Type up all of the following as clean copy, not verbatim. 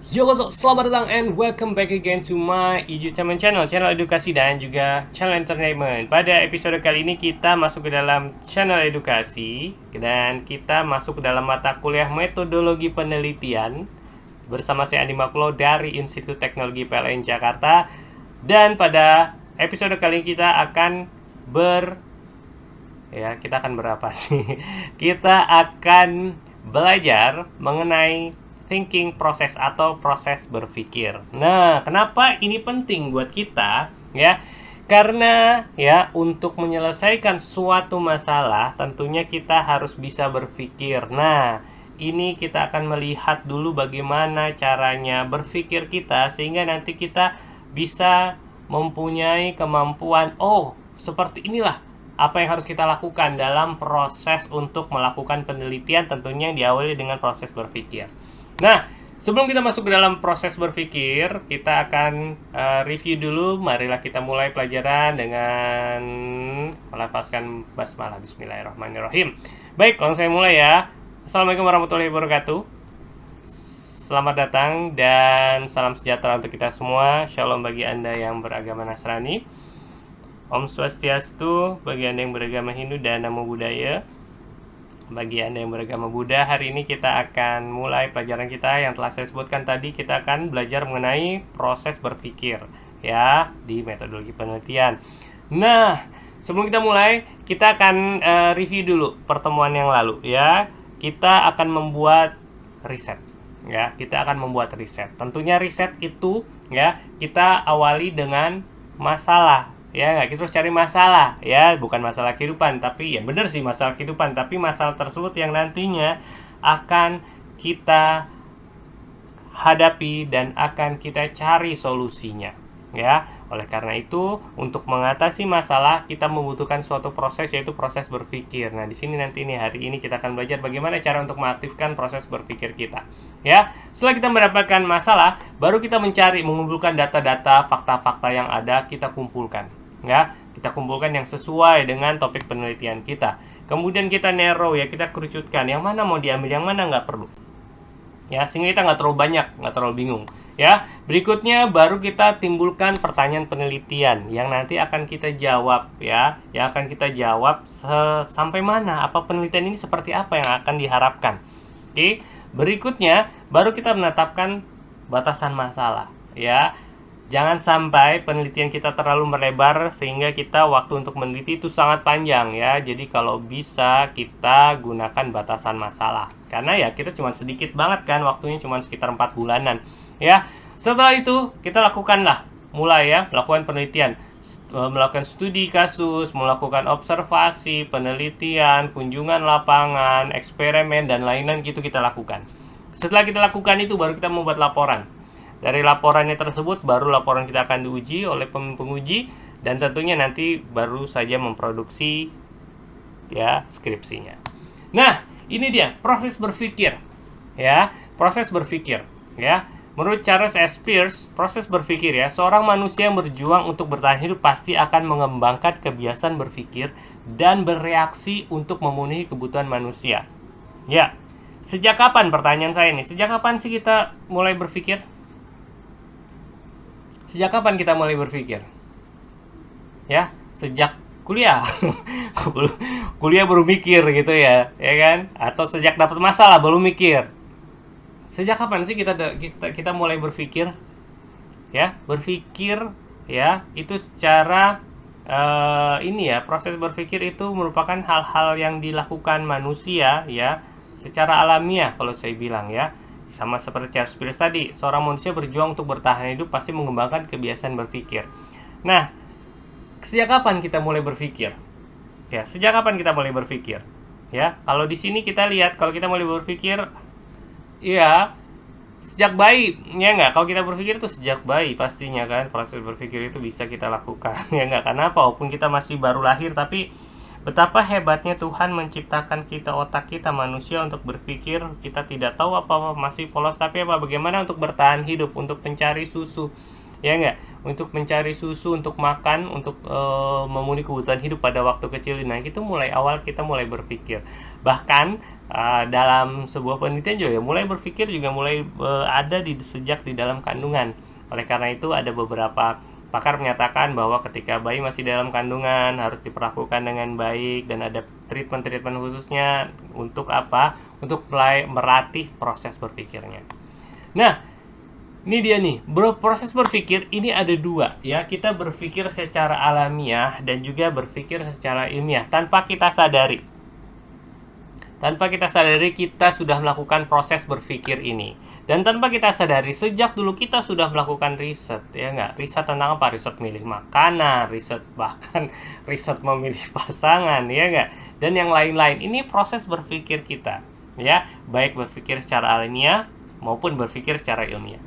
Selamat datang and welcome back again to my Edutainment channel, channel edukasi dan juga channel entertainment. Pada episode kali ini kita masuk ke dalam channel edukasi dan kita masuk ke dalam mata kuliah metodologi penelitian bersama saya Andi Maklo dari Institut Teknologi PLN Jakarta. Dan pada episode kali ini kita akan kita akan berapa nih? Kita akan belajar mengenai thinking proses atau proses berpikir. Nah, kenapa ini penting buat kita ya? Karena ya untuk menyelesaikan suatu masalah tentunya kita harus bisa berpikir. Nah, ini kita akan melihat dulu bagaimana caranya berpikir kita sehingga nanti kita bisa mempunyai kemampuan seperti inilah apa yang harus kita lakukan dalam proses untuk melakukan penelitian, tentunya diawali dengan proses berpikir. Nah, sebelum kita masuk ke dalam proses berpikir, kita akan review dulu. Marilah kita mulai pelajaran dengan melafazkan basmalah. Bismillahirrahmanirrahim. Baik, langsung saya mulai ya. Assalamualaikum warahmatullahi wabarakatuh. Selamat datang dan salam sejahtera untuk kita semua. Shalom bagi Anda yang beragama Nasrani. Om Swastiastu bagi Anda yang beragama Hindu dan Namo Buddhaya. Bagi Anda yang beragama Buddha, hari ini kita akan mulai pelajaran kita yang telah saya sebutkan tadi. Kita akan belajar mengenai proses berpikir ya di metodologi penelitian. Nah, sebelum kita mulai, kita akan review dulu pertemuan yang lalu ya. Kita akan membuat riset ya. Kita akan membuat riset. Tentunya riset itu ya kita awali dengan masalah. Ya, kita harus cari masalah ya, bukan masalah kehidupan, tapi ya benar sih masalah kehidupan, tapi masalah tersebut yang nantinya akan kita hadapi dan akan kita cari solusinya ya. Oleh karena itu, untuk mengatasi masalah kita membutuhkan suatu proses, yaitu proses berpikir. Nah, di sini nanti nih hari ini kita akan belajar bagaimana cara untuk mengaktifkan proses berpikir kita. Ya, setelah kita mendapatkan masalah, baru kita mengumpulkan data-data, fakta-fakta yang ada, kita kumpulkan. Ya, kita kumpulkan yang sesuai dengan topik penelitian kita. Kemudian kita narrow ya, kita kerucutkan yang mana mau diambil, yang mana nggak perlu. Ya, sehingga kita nggak terlalu banyak, nggak terlalu bingung. Ya, berikutnya baru kita timbulkan pertanyaan penelitian yang nanti akan kita jawab ya, yang akan kita jawab sampai mana, apa penelitian ini seperti apa yang akan diharapkan. Oke, berikutnya baru kita menetapkan batasan masalah ya. Jangan sampai penelitian kita terlalu melebar sehingga kita waktu untuk meneliti itu sangat panjang ya. Jadi kalau bisa kita gunakan batasan masalah. Karena ya kita cuma sedikit banget kan, waktunya cuma sekitar 4 bulanan ya. Setelah itu kita lakukanlah mulai ya, melakukan penelitian, melakukan studi kasus, melakukan observasi, penelitian, kunjungan lapangan, eksperimen dan lain-lain gitu kita lakukan. Setelah kita lakukan itu baru kita membuat laporan. Dari laporannya tersebut baru laporan kita akan diuji oleh penguji dan tentunya nanti baru saja memproduksi ya skripsinya. Nah, ini dia proses berpikir. Ya, proses berpikir ya. Menurut Charles S. Peirce, proses berpikir ya, seorang manusia yang berjuang untuk bertahan hidup pasti akan mengembangkan kebiasaan berpikir dan bereaksi untuk memenuhi kebutuhan manusia. Ya. Sejak kapan, pertanyaan saya nih, sejak kapan sih kita mulai berpikir? Sejak kapan kita mulai berpikir? Ya, sejak kuliah. Kuliah baru mikir gitu ya kan? Atau sejak dapat masalah baru mikir. Sejak kapan sih kita mulai berpikir? Ya, berpikir ya, itu secara proses berpikir itu merupakan hal-hal yang dilakukan manusia ya, secara alamiah kalau saya bilang ya. Sama seperti Charles Peirce tadi, seorang manusia berjuang untuk bertahan hidup pasti mengembangkan kebiasaan berpikir. Nah, sejak kapan kita mulai berpikir? Ya, sejak kapan kita mulai berpikir? Ya, kalau di sini kita lihat kalau kita mulai berpikir, ya sejak bayi, ya nggak? Kalau kita berpikir itu sejak bayi pastinya kan, proses berpikir itu bisa kita lakukan, ya nggak? Karena walaupun kita masih baru lahir, tapi betapa hebatnya Tuhan menciptakan kita, otak kita manusia untuk berpikir. Kita tidak tahu apa-apa, masih polos, tapi bagaimana untuk bertahan hidup, untuk mencari susu, ya nggak? Untuk mencari susu, untuk makan, untuk memenuhi kebutuhan hidup pada waktu kecil. Nah, itu mulai awal kita mulai berpikir. Bahkan dalam sebuah penelitian juga mulai berpikir juga mulai ada sejak di dalam kandungan. Oleh karena itu ada beberapa pakar menyatakan bahwa ketika bayi masih dalam kandungan harus diperlakukan dengan baik dan ada treatment-treatment khususnya untuk apa? Untuk mulai melatih proses berpikirnya. Nah, ini dia nih, proses berpikir ini ada dua ya. Kita berpikir secara alamiah dan juga berpikir secara ilmiah tanpa kita sadari. Tanpa kita sadari kita sudah melakukan proses berpikir ini. Dan tanpa kita sadari sejak dulu kita sudah melakukan riset, ya nggak? Riset tentang apa? Riset milih makanan, riset bahkan riset memilih pasangan, ya nggak? Dan yang lain-lain. Ini proses berpikir kita, ya, baik berpikir secara alamiah maupun berpikir secara ilmiah.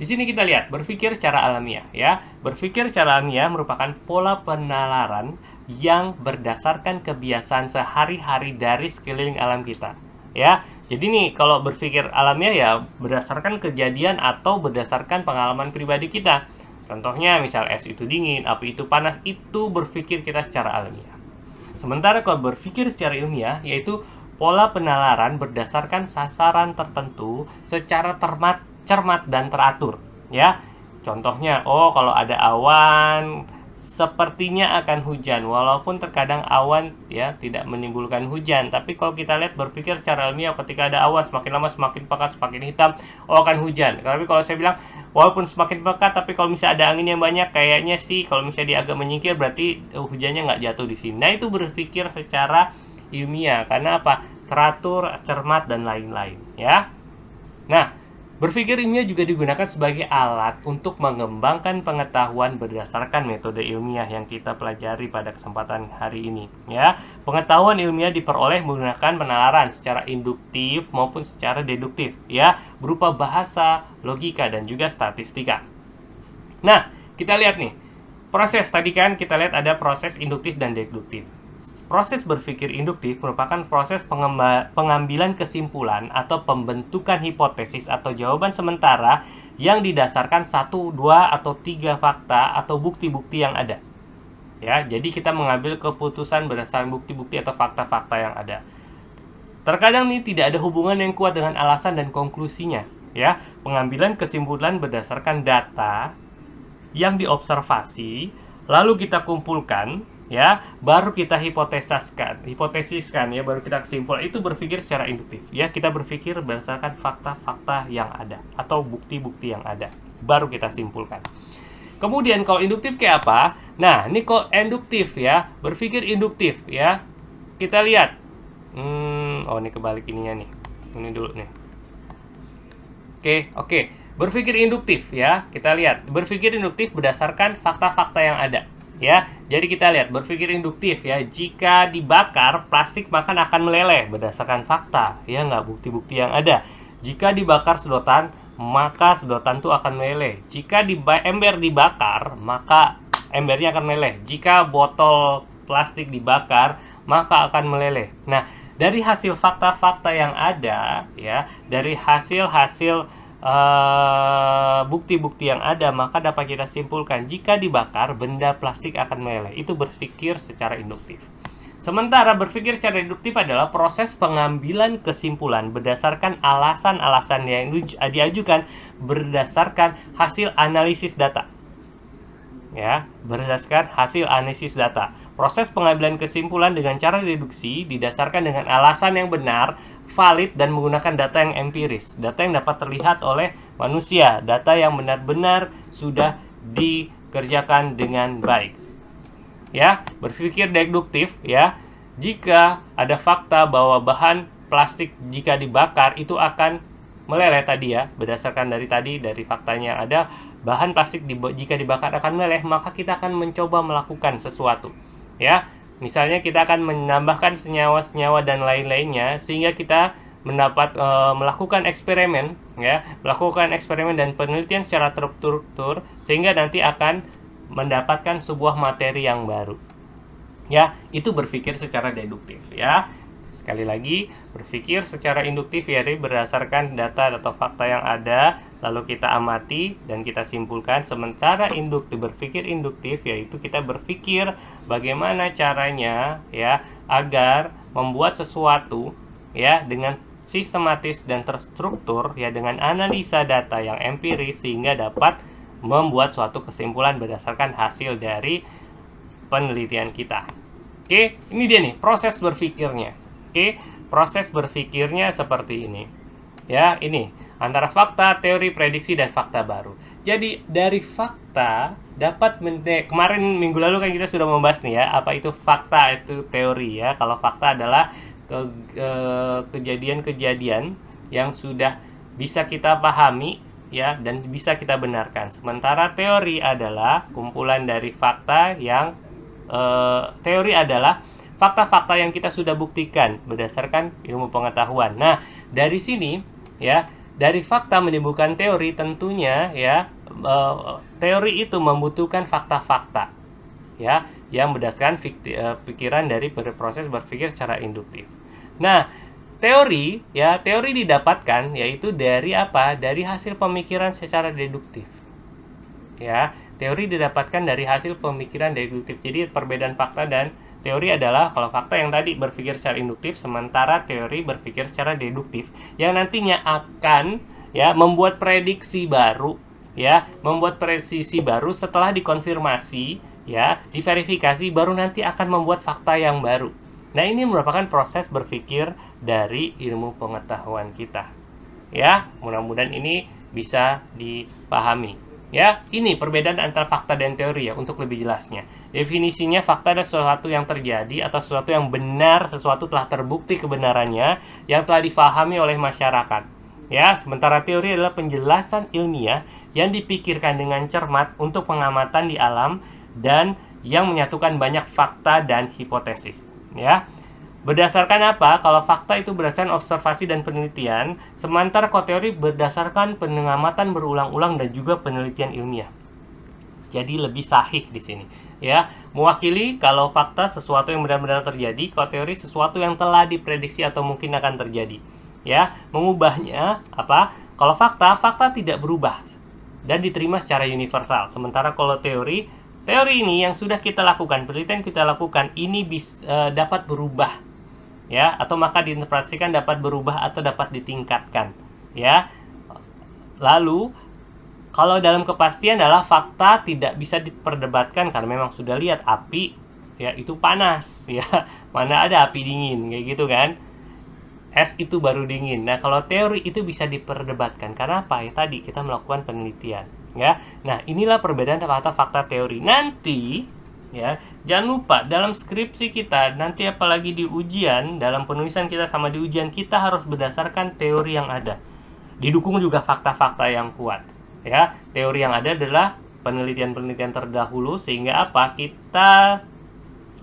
Di sini kita lihat berpikir secara alamiah, ya. Berpikir secara alamiah merupakan pola penalaran yang berdasarkan kebiasaan sehari-hari dari sekeliling alam kita, ya. Jadi nih kalau berpikir alamiah ya berdasarkan kejadian atau berdasarkan pengalaman pribadi kita. Contohnya misal es itu dingin, api itu panas, itu berpikir kita secara alamiah. Sementara kalau berpikir secara ilmiah yaitu pola penalaran berdasarkan sasaran tertentu secara cermat dan teratur, ya. Contohnya, kalau ada awan sepertinya akan hujan, walaupun terkadang awan ya tidak menimbulkan hujan. Tapi kalau kita lihat berpikir secara ilmiah, ketika ada awan semakin lama semakin pekat, semakin hitam, akan hujan. Tapi kalau saya bilang walaupun semakin pekat, tapi kalau misalnya ada angin yang banyak, kayaknya sih kalau misalnya dia agak menyingkir berarti hujannya nggak jatuh di sini. Nah, itu berpikir secara ilmiah karena apa? Teratur, cermat dan lain-lain, ya. Nah, berpikir ilmiah juga digunakan sebagai alat untuk mengembangkan pengetahuan berdasarkan metode ilmiah yang kita pelajari pada kesempatan hari ini, ya. Pengetahuan ilmiah diperoleh menggunakan penalaran secara induktif maupun secara deduktif, ya, berupa bahasa, logika dan juga statistika. Nah, kita lihat nih. Proses tadi kan kita lihat ada proses induktif dan deduktif. Proses berpikir induktif merupakan proses pengambilan kesimpulan atau pembentukan hipotesis atau jawaban sementara yang didasarkan 1, 2, atau 3 fakta atau bukti-bukti yang ada. Ya, jadi kita mengambil keputusan berdasarkan bukti-bukti atau fakta-fakta yang ada. Terkadang nih tidak ada hubungan yang kuat dengan alasan dan konklusinya. Ya, pengambilan kesimpulan berdasarkan data yang diobservasi, lalu kita kumpulkan, ya, baru kita hipotesiskan ya, baru kita kesimpulan. Itu berpikir secara induktif, ya. Kita berpikir berdasarkan fakta-fakta yang ada atau bukti-bukti yang ada, baru kita simpulkan. Kemudian kalau induktif kayak apa? Nah, ini kok induktif ya, berpikir induktif ya. Kita lihat. Ini kebalik ininya nih. Ini dulu nih. Oke. Berpikir induktif ya. Kita lihat. Berpikir induktif berdasarkan fakta-fakta yang ada. Ya, jadi kita lihat berpikir induktif ya. Jika dibakar, plastik akan meleleh berdasarkan fakta, ya nggak, bukti-bukti yang ada. Jika dibakar sedotan, maka sedotan itu akan meleleh. Jika ember dibakar, maka embernya akan meleleh. Jika botol plastik dibakar, maka akan meleleh. Nah, dari hasil fakta-fakta yang ada, ya, dari hasil-hasil bukti-bukti yang ada, maka dapat kita simpulkan jika dibakar benda plastik akan meleleh. Itu berpikir secara induktif. Sementara berpikir secara deduktif adalah proses pengambilan kesimpulan berdasarkan alasan-alasan yang diajukan berdasarkan hasil analisis data. Ya, berdasarkan hasil analisis data. Proses pengambilan kesimpulan dengan cara deduksi didasarkan dengan alasan yang benar, valid, dan menggunakan data yang empiris, data yang dapat terlihat oleh manusia, data yang benar-benar sudah dikerjakan dengan baik. Ya, berpikir deduktif ya. Jika ada fakta bahwa bahan plastik jika dibakar itu akan meleleh tadi ya, berdasarkan dari faktanya ada bahan plastik jika dibakar akan meleleh, maka kita akan mencoba melakukan sesuatu. Ya, misalnya kita akan menambahkan senyawa-senyawa dan lain-lainnya sehingga kita melakukan eksperimen, ya, melakukan eksperimen dan penelitian secara terstruktur sehingga nanti akan mendapatkan sebuah materi yang baru. Ya, itu berpikir secara deduktif ya. Sekali lagi, berpikir secara induktif ya, berdasarkan data atau fakta yang ada, lalu kita amati dan kita simpulkan. Sementara berpikir induktif yaitu kita berpikir bagaimana caranya ya agar membuat sesuatu ya dengan sistematis dan terstruktur ya, dengan analisa data yang empiris sehingga dapat membuat suatu kesimpulan berdasarkan hasil dari penelitian kita. Oke, ini dia nih proses berpikirnya. Oke, proses berpikirnya seperti ini. Ya, ini antara fakta, teori, prediksi, dan fakta baru. Jadi dari fakta dapat kemarin minggu lalu kan kita sudah membahas nih ya, apa itu fakta, itu teori ya. Kalau fakta adalah kejadian-kejadian yang sudah bisa kita pahami ya dan bisa kita benarkan. Sementara teori adalah kumpulan dari fakta yang teori adalah fakta-fakta yang kita sudah buktikan berdasarkan ilmu pengetahuan. Nah, dari sini ya, dari fakta menimbulkan teori tentunya ya, teori itu membutuhkan fakta-fakta ya yang berdasarkan pikiran dari proses berpikir secara induktif. Nah, teori didapatkan yaitu dari apa? Dari hasil pemikiran secara deduktif. Ya, teori didapatkan dari hasil pemikiran deduktif. Jadi perbedaan fakta dan teori adalah kalau fakta yang tadi berpikir secara induktif, sementara teori berpikir secara deduktif yang nantinya akan ya membuat prediksi baru ya, membuat prediksi baru setelah dikonfirmasi ya, diverifikasi, baru nanti akan membuat fakta yang baru. Nah, ini merupakan proses berpikir dari ilmu pengetahuan kita. Ya, mudah-mudahan ini bisa dipahami. Ya, ini perbedaan antara fakta dan teori ya, untuk lebih jelasnya. Definisinya, fakta adalah sesuatu yang terjadi atau sesuatu yang benar, sesuatu telah terbukti kebenarannya yang telah difahami oleh masyarakat. Ya, sementara teori adalah penjelasan ilmiah yang dipikirkan dengan cermat untuk pengamatan di alam dan yang menyatukan banyak fakta dan hipotesis. Ya. Berdasarkan apa? Kalau fakta itu berdasarkan observasi dan penelitian, sementara kalau teori berdasarkan pengamatan berulang-ulang dan juga penelitian ilmiah. Jadi lebih sahih di sini, ya. Mewakili kalau fakta sesuatu yang benar-benar terjadi, kalau teori sesuatu yang telah diprediksi atau mungkin akan terjadi. Ya, mengubahnya apa? Kalau fakta tidak berubah dan diterima secara universal. Sementara kalau teori ini yang sudah kita lakukan, penelitian kita lakukan, ini dapat berubah. Ya, atau maka diinterpretasikan dapat berubah atau dapat ditingkatkan ya. Lalu kalau dalam kepastian adalah fakta tidak bisa diperdebatkan karena memang sudah lihat api ya itu panas ya, mana ada api dingin kayak gitu kan, es itu baru dingin. Nah, kalau teori itu bisa diperdebatkan karena apa ya, tadi kita melakukan penelitian ya. Nah, inilah perbedaan antara fakta teori. Nanti ya, jangan lupa dalam skripsi kita nanti, apalagi di ujian, dalam penulisan kita sama di ujian, kita harus berdasarkan teori yang ada, didukung juga fakta-fakta yang kuat ya. Teori yang ada adalah penelitian-penelitian terdahulu sehingga apa, kita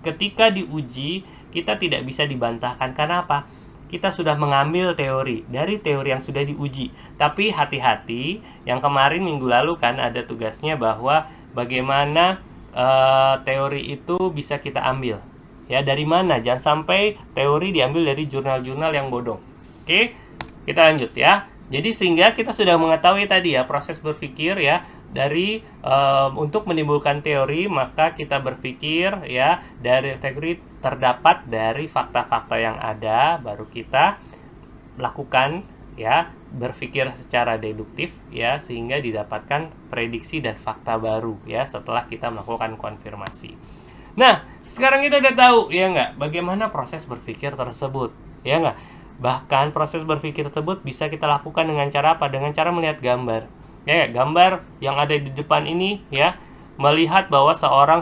ketika diuji kita tidak bisa dibantahkan. Karena apa? Kita sudah mengambil teori dari teori yang sudah diuji. Tapi hati-hati, yang kemarin minggu lalu kan ada tugasnya bahwa bagaimana teori itu bisa kita ambil ya, dari mana. Jangan sampai teori diambil dari jurnal-jurnal yang bodong. Oke, kita lanjut ya. Jadi sehingga kita sudah mengetahui tadi ya proses berpikir ya, dari untuk menimbulkan teori maka kita berpikir ya, dari teori terdapat dari fakta-fakta yang ada, baru kita lakukan ya berpikir secara deduktif ya, sehingga didapatkan prediksi dan fakta baru ya setelah kita melakukan konfirmasi. Nah, sekarang kita udah tahu ya nggak bagaimana proses berpikir tersebut ya nggak. Bahkan proses berpikir tersebut bisa kita lakukan dengan cara apa? Dengan cara melihat gambar ya, gambar yang ada di depan ini ya, melihat bahwa seorang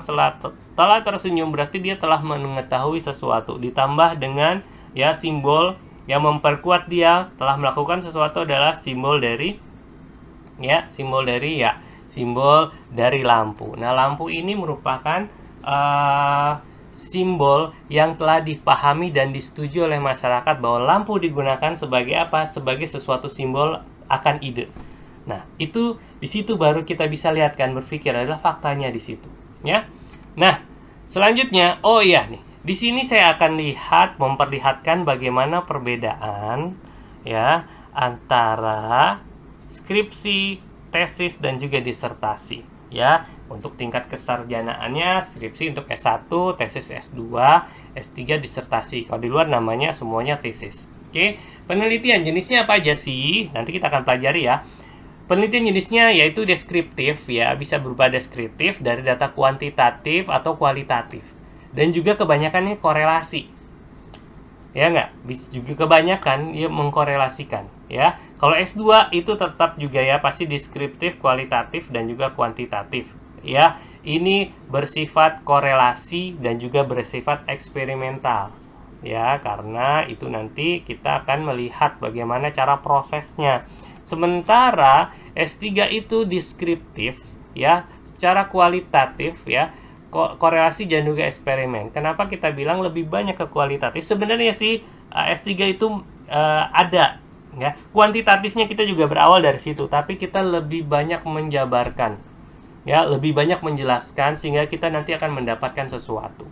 telah tersenyum berarti dia telah mengetahui sesuatu, ditambah dengan ya simbol yang memperkuat dia telah melakukan sesuatu adalah simbol dari simbol dari lampu. Nah, lampu ini merupakan simbol yang telah dipahami dan disetujui oleh masyarakat bahwa lampu digunakan sebagai apa? Sebagai sesuatu simbol akan ide. Nah, itu di situ baru kita bisa lihat kan, berpikir adalah faktanya di situ, ya. Nah, selanjutnya, oh iya nih, Di sini saya akan memperlihatkan bagaimana perbedaan ya antara skripsi, tesis, dan juga disertasi ya. Untuk tingkat kesarjanaannya, skripsi untuk S1, tesis S2, S3 disertasi. Kalau di luar namanya semuanya tesis. Oke, penelitian jenisnya apa aja sih? Nanti kita akan pelajari ya. Penelitian jenisnya yaitu deskriptif ya, bisa berupa deskriptif dari data kuantitatif atau kualitatif. Dan juga kebanyakan ini korelasi. Ya nggak? Bisa juga kebanyakan ya mengkorelasikan ya. Kalau S2 itu tetap juga ya pasti deskriptif, kualitatif, dan juga kuantitatif ya. Ini bersifat korelasi dan juga bersifat eksperimental ya, karena itu nanti kita akan melihat bagaimana cara prosesnya. Sementara S3 itu deskriptif ya, secara kualitatif ya, korelasi dan juga eksperimen. Kenapa kita bilang lebih banyak ke kualitatif? Sebenarnya sih S3 itu ada ya. Kuantitatifnya kita juga berawal dari situ, tapi kita lebih banyak menjabarkan. Ya, lebih banyak menjelaskan sehingga kita nanti akan mendapatkan sesuatu.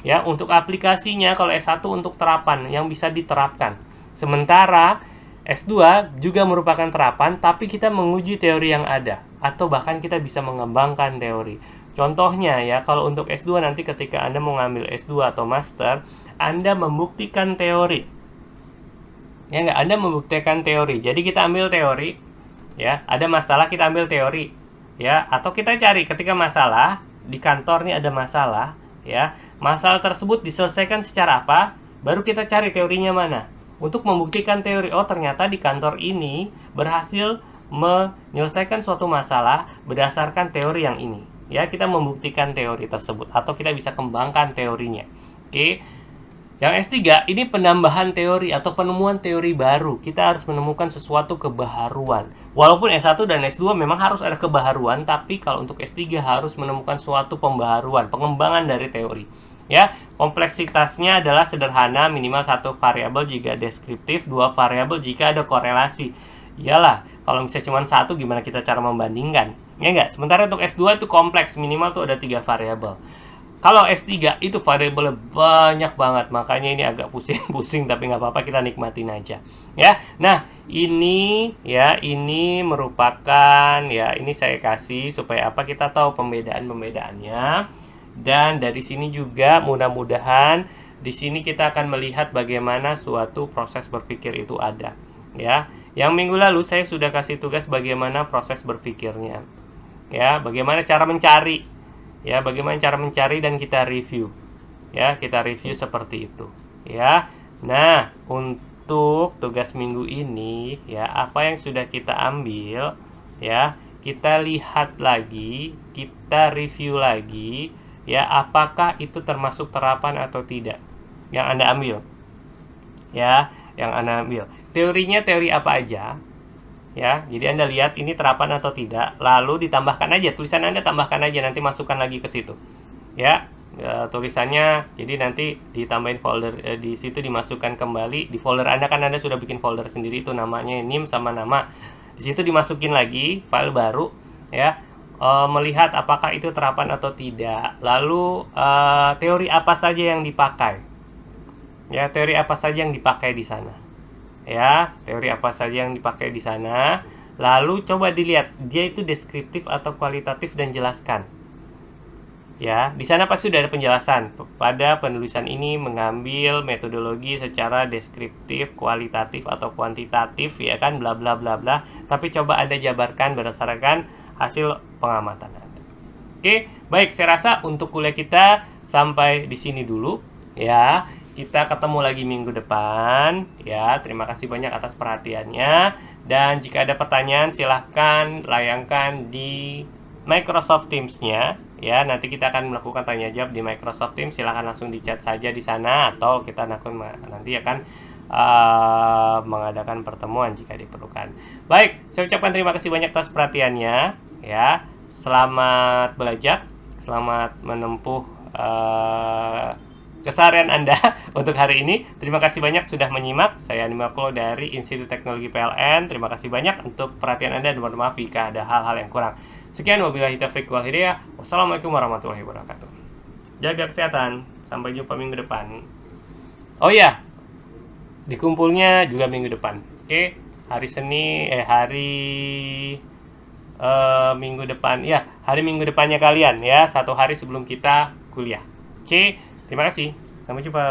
Ya, untuk aplikasinya kalau S1 untuk terapan yang bisa diterapkan. Sementara S2 juga merupakan terapan, tapi kita menguji teori yang ada atau bahkan kita bisa mengembangkan teori. Contohnya ya, kalau untuk S2 nanti ketika Anda mau ngambil S2 atau master, Anda membuktikan teori. Ya nggak, Anda membuktikan teori. Jadi kita ambil teori, ya, ada masalah kita ambil teori, ya, atau kita cari ketika masalah di kantor nih ada masalah, ya, masalah tersebut diselesaikan secara apa, baru kita cari teorinya mana. Untuk membuktikan teori, oh ternyata di kantor ini berhasil menyelesaikan suatu masalah berdasarkan teori yang ini. Ya, kita membuktikan teori tersebut atau kita bisa kembangkan teorinya. Oke. Yang S3 ini penambahan teori atau penemuan teori baru. Kita harus menemukan sesuatu kebaharuan. Walaupun S1 dan S2 memang harus ada kebaharuan, tapi kalau untuk S3 harus menemukan suatu pembaharuan, pengembangan dari teori. Ya, kompleksitasnya adalah sederhana, minimal satu variabel jika deskriptif, dua variabel jika ada korelasi. Iyalah, kalau misalnya cuma satu gimana kita cara membandingkan? Ya enggak? Sementara untuk S2 itu kompleks, minimal tuh ada 3 variabel. Kalau S3 itu variabelnya banyak banget, makanya ini agak pusing-pusing, tapi nggak apa-apa, kita nikmatin aja. Ya, nah ini ya, ini merupakan ya, ini saya kasih supaya apa, kita tahu pembedaan-pembedaannya. Dan dari sini juga mudah-mudahan di sini kita akan melihat bagaimana suatu proses berpikir itu ada. Ya, yang minggu lalu saya sudah kasih tugas bagaimana proses berpikirnya. Ya, bagaimana cara mencari. Ya, bagaimana cara mencari dan kita review. Ya, kita review seperti itu. Ya, nah untuk tugas minggu ini ya, apa yang sudah kita ambil ya, kita lihat lagi, kita review lagi. Ya, apakah itu termasuk terapan atau tidak yang Anda ambil? Ya, yang Anda ambil. Teorinya teori apa aja? Ya, jadi Anda lihat ini terapan atau tidak, lalu ditambahkan aja, tulisan Anda tambahkan aja, nanti masukkan lagi ke situ. Ya, tulisannya, jadi nanti ditambahin folder, di situ dimasukkan kembali, di folder Anda kan Anda sudah bikin folder sendiri itu namanya NIM sama nama. Di situ dimasukin lagi file baru, ya. Melihat apakah itu terapan atau tidak. Lalu teori apa saja yang dipakai. Ya, teori apa saja yang dipakai di sana. Ya, teori apa saja yang dipakai di sana. Lalu coba dilihat dia itu deskriptif atau kualitatif dan jelaskan. Ya, di sana pasti sudah ada penjelasan. Pada penulisan ini mengambil metodologi secara deskriptif, kualitatif atau kuantitatif, ya kan, bla bla bla bla. Tapi coba Anda jabarkan berdasarkan hasil pengamatan Anda. Oke, baik, saya rasa untuk kuliah kita sampai di sini dulu ya. Kita ketemu lagi minggu depan ya. Terima kasih banyak atas perhatiannya, dan jika ada pertanyaan silahkan layangkan di Microsoft Teams-nya ya. Nanti kita akan melakukan tanya jawab di Microsoft Teams. Silahkan langsung di chat saja di sana, atau kita nanti akan mengadakan pertemuan jika diperlukan. Baik, saya ucapkan terima kasih banyak atas perhatiannya ya. Selamat belajar, selamat menempuh keseharian Anda untuk hari ini. Terima kasih banyak sudah menyimak. Saya Animaklo dari Institut Teknologi PLN. Terima kasih banyak untuk perhatian Anda, dan mohon maaf jika ada hal-hal yang kurang. Sekian, wabillahi taufiq wal hidayah. Wassalamualaikum warahmatullahi wabarakatuh. Jaga kesehatan. Sampai jumpa minggu depan. Oh ya, dikumpulnya juga minggu depan. Oke, hari minggu depan. Ya, hari minggu depannya kalian ya, 1 hari sebelum kita kuliah. Oke, terima kasih. Sampai jumpa.